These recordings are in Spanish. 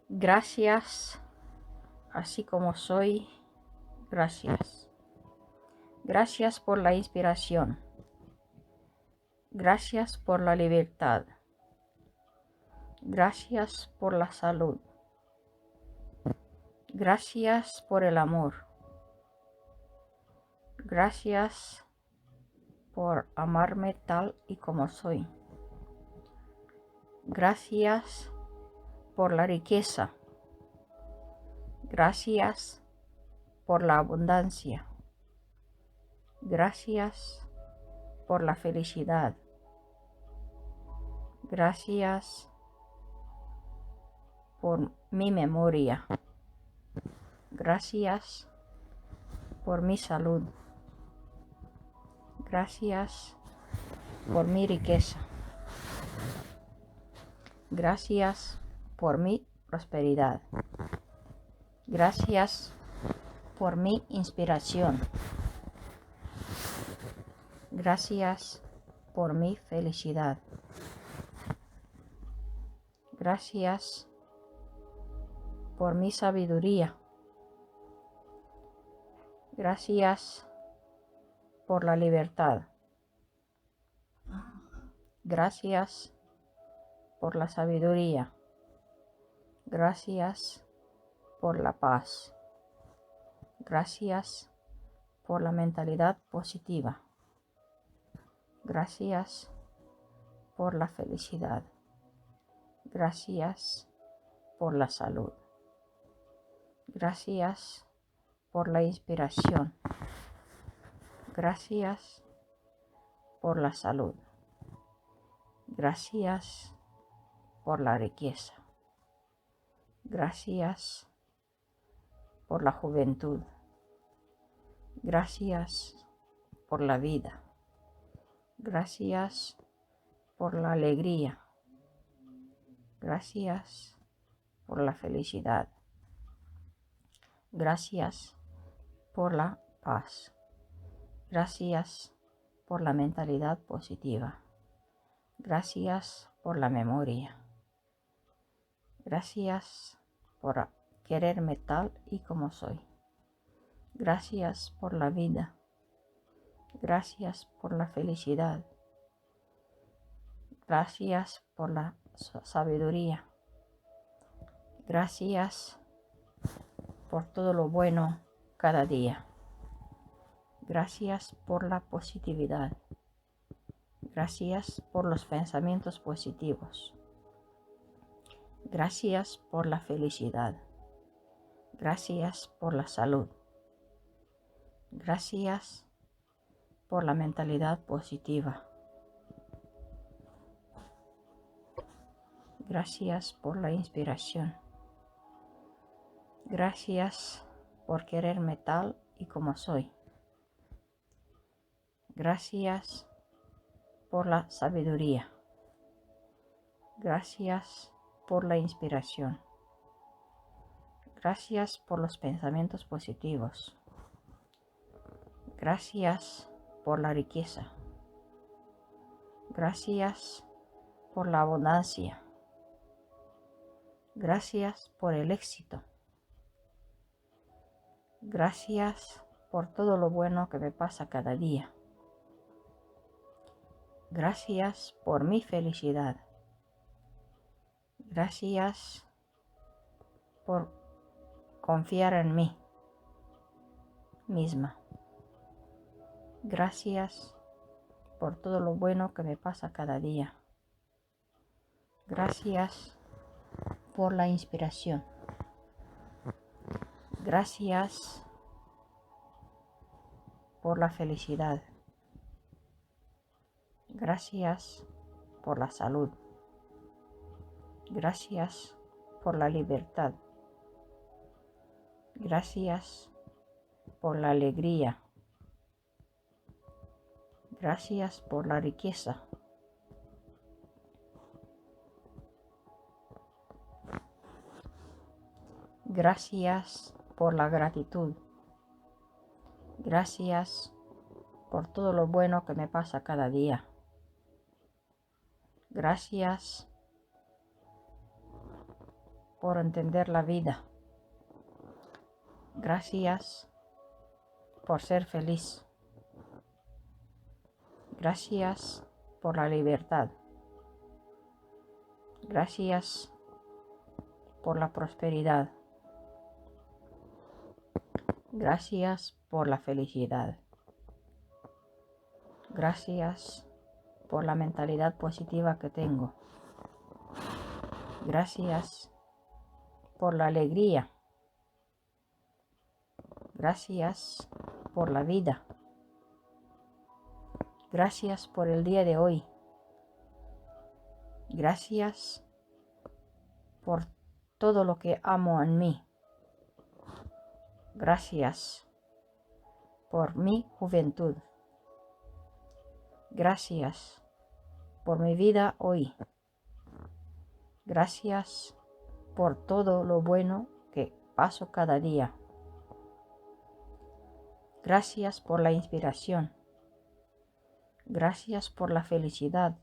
Gracias, así como soy, gracias. Gracias por la inspiración. Gracias por la libertad. Gracias por la salud. Gracias por el amor. Gracias por amarme tal y como soy. Gracias por la riqueza. Gracias por la abundancia. Gracias por la felicidad. Gracias por mi memoria. Gracias por mi salud. Gracias por mi riqueza. Gracias por mi prosperidad. Gracias por mi inspiración. Gracias por mi felicidad. Gracias por mi sabiduría. Gracias por la libertad. Gracias por la sabiduría. Gracias por la paz. Gracias por la mentalidad positiva. Gracias por la felicidad. Gracias por la salud. Gracias por la inspiración. Gracias por la salud. Gracias por la riqueza. Gracias por la juventud. Gracias por la vida. Gracias por la alegría. Gracias por la felicidad. Gracias por la paz. Gracias por la mentalidad positiva. Gracias por la memoria. Gracias por quererme tal y como soy. Gracias por la vida. Gracias por la felicidad. Gracias por la sabiduría. Gracias por todo lo bueno cada día. Gracias por la positividad. Gracias por los pensamientos positivos. Gracias por la felicidad. Gracias por la salud. Gracias por la mentalidad positiva. Gracias por la inspiración. Gracias por quererme tal y como soy. Gracias por la sabiduría. Gracias por la inspiración. Gracias por los pensamientos positivos. Gracias por la riqueza. Gracias por la abundancia. Gracias por el éxito. Gracias por todo lo bueno que me pasa cada día. Gracias por mi felicidad. Gracias por confiar en mí misma. Gracias por todo lo bueno que me pasa cada día. Gracias por la inspiración. Gracias por la felicidad. Gracias por la salud. Gracias por la libertad. Gracias por la alegría. Gracias por la riqueza. Gracias por la gratitud. Gracias por todo lo bueno que me pasa cada día. Gracias por entender la vida. Gracias por ser feliz. Gracias por la libertad. Gracias por la prosperidad. Gracias por la felicidad. Gracias por la mentalidad positiva que tengo. Gracias por la alegría. Gracias por la vida. Gracias por el día de hoy. Gracias por todo lo que amo en mí. Gracias por mi juventud. Gracias por mi vida hoy. Gracias por todo lo bueno que paso cada día. Gracias por la inspiración. Gracias por la felicidad.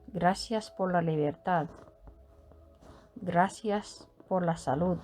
Gracias por la libertad. Gracias por la salud.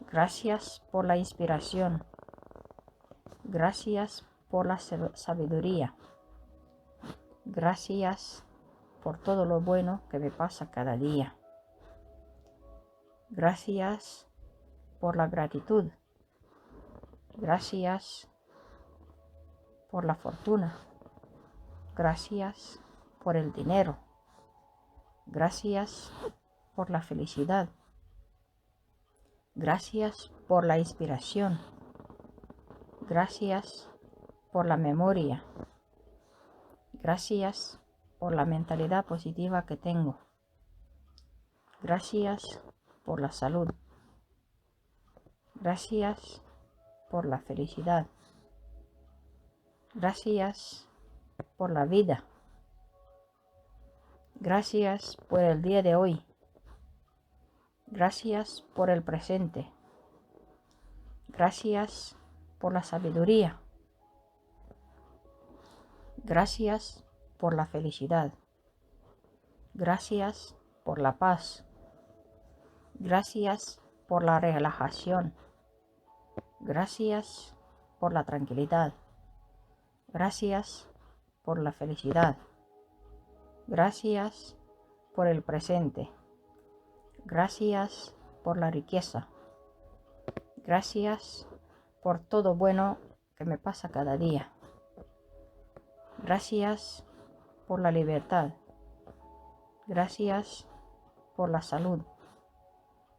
Gracias por la inspiración. Gracias por la sabiduría. Gracias por todo lo bueno que me pasa cada día. Gracias por la gratitud. Gracias por la fortuna. Gracias por el dinero. Gracias por la felicidad. Gracias por la inspiración. Gracias por la memoria. Gracias por la mentalidad positiva que tengo. Gracias por la salud. Gracias por la felicidad. Gracias por la vida. Gracias por el día de hoy. Gracias por el presente. Gracias por la sabiduría. Gracias por la felicidad. Gracias por la paz. Gracias por la relajación. Gracias por la tranquilidad. Gracias por la felicidad. Gracias por el presente. Gracias por la riqueza. Gracias por todo bueno que me pasa cada día. Gracias por la libertad. Gracias por la salud.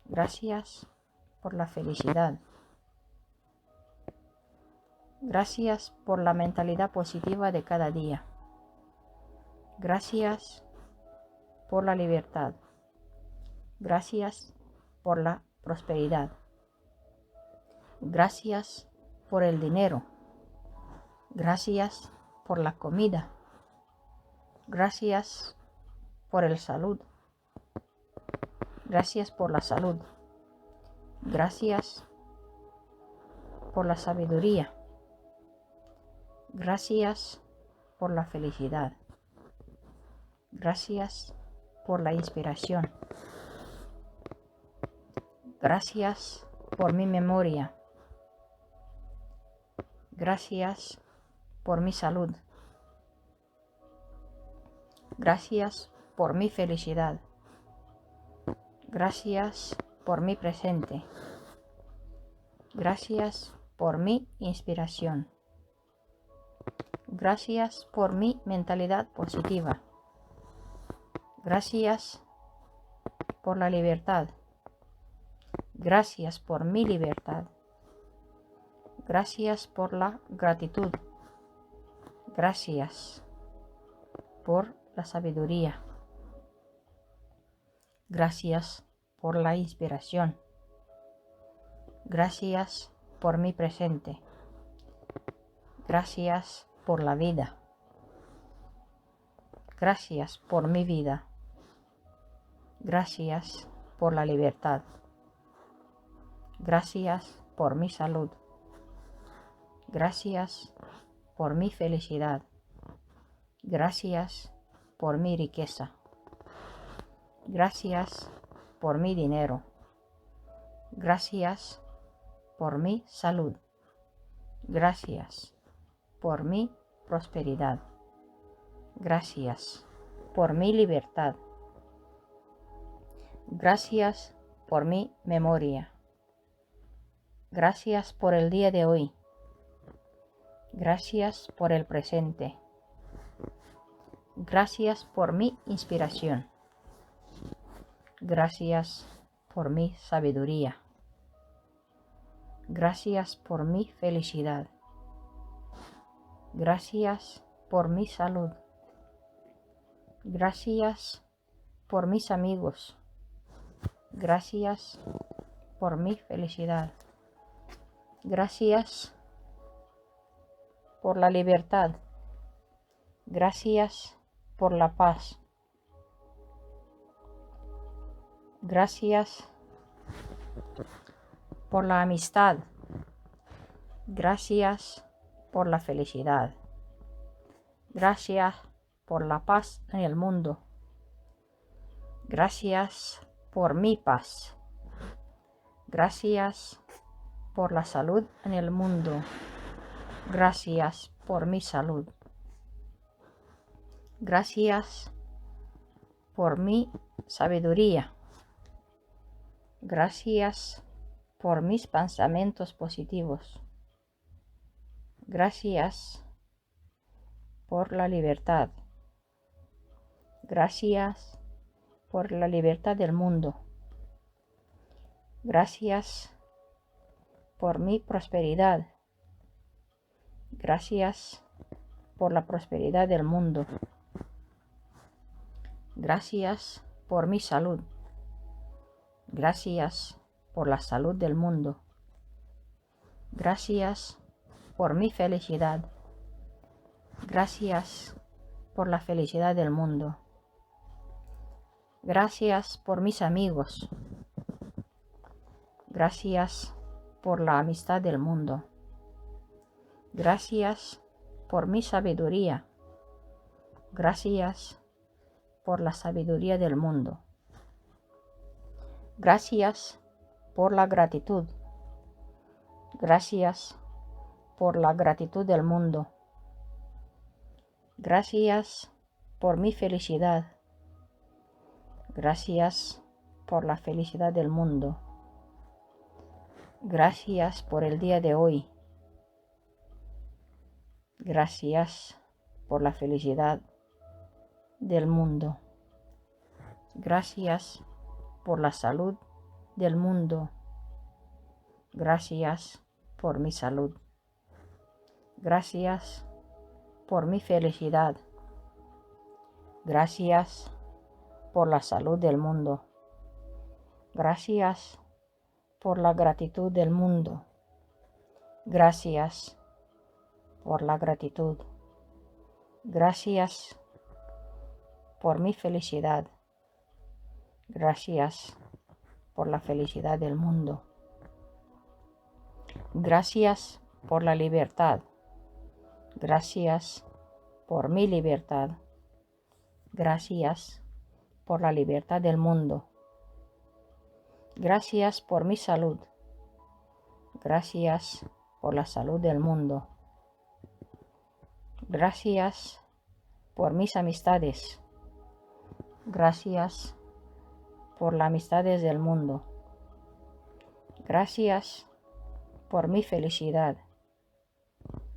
Gracias por la felicidad. Gracias por la mentalidad positiva de cada día. Gracias por la libertad. Gracias por la prosperidad. Gracias por el dinero. Gracias por la comida. Gracias por el salud. Gracias por la salud. Gracias por la sabiduría. Gracias por la felicidad. Gracias por la inspiración. Gracias por mi memoria. Gracias por mi salud. Gracias por mi felicidad. Gracias por mi presente. Gracias por mi inspiración. Gracias por mi mentalidad positiva. Gracias por la libertad. Gracias por mi libertad. Gracias por la gratitud. Gracias por la sabiduría. Gracias por la inspiración. Gracias por mi presente. Gracias por la vida. Gracias por mi vida. Gracias por la libertad. Gracias por mi salud. Gracias por mi felicidad. Gracias por mi riqueza. Gracias por mi dinero. Gracias por mi salud. Gracias por mi prosperidad. Gracias por mi libertad. Gracias por mi memoria. Gracias por el día de hoy. Gracias por el presente. Gracias por mi inspiración. Gracias por mi sabiduría. Gracias por mi felicidad. Gracias por mi salud. Gracias por mis amigos. Gracias por mi felicidad. Gracias por la libertad. Gracias por la paz. Gracias por la amistad. Gracias por la felicidad. Gracias por la paz en el mundo. Gracias por mi paz. Gracias por la salud en el mundo. Gracias por mi salud. Gracias por mi sabiduría. Gracias por mis pensamientos positivos. Gracias por la libertad. Gracias por la libertad del mundo. Gracias por mi prosperidad. Gracias por la prosperidad del mundo. Gracias por mi salud. Gracias por la salud del mundo. Gracias por mi felicidad. Gracias por la felicidad del mundo. Gracias por mis amigos. Gracias por la amistad del mundo. Gracias por mi sabiduría. Gracias por la sabiduría del mundo. Gracias por la gratitud. Gracias por la gratitud del mundo. Gracias por mi felicidad. Gracias por la felicidad del mundo. Gracias por el día de hoy. Gracias por la felicidad del mundo. Gracias por la salud del mundo. Gracias por mi salud. Gracias por mi felicidad. Gracias por la salud del mundo. Gracias por la gratitud del mundo. Gracias por la gratitud. Gracias por mi felicidad. Gracias por la felicidad del mundo. Gracias por la libertad. Gracias por mi libertad. Gracias por la libertad del mundo. Gracias por mi salud. Gracias por la salud del mundo. Gracias por mis amistades. Gracias por las amistades del mundo. Gracias por mi felicidad.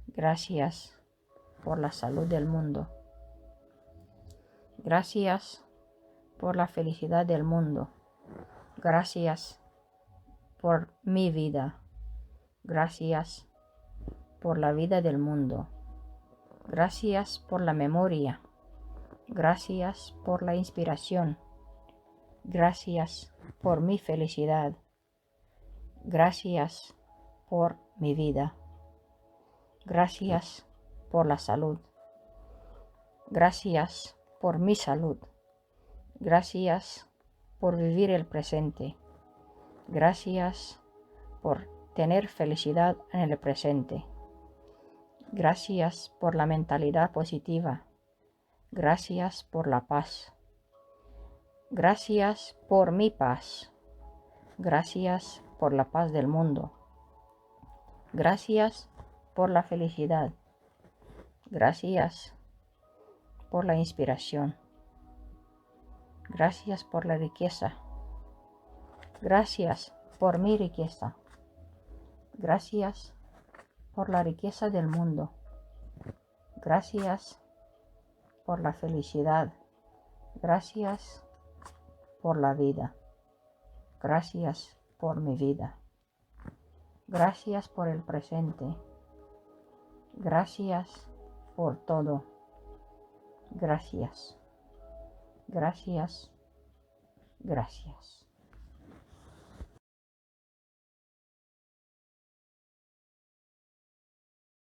Gracias por la salud del mundo. Gracias por la felicidad del mundo. Gracias por mi vida. Gracias por la vida del mundo. Gracias por la memoria. Gracias por la inspiración. Gracias por mi felicidad. Gracias por mi vida. Gracias por la salud. Gracias por mi salud. Gracias por vivir el presente. Gracias por tener felicidad en el presente. Gracias por la mentalidad positiva. Gracias por la paz. Gracias por mi paz. Gracias por la paz del mundo. Gracias por la felicidad. Gracias por la inspiración. Gracias por la riqueza. Gracias por mi riqueza. Gracias por la riqueza del mundo. Gracias por la felicidad. Gracias por la vida. Gracias por mi vida. Gracias por el presente. Gracias por todo. Gracias. Gracias. Gracias.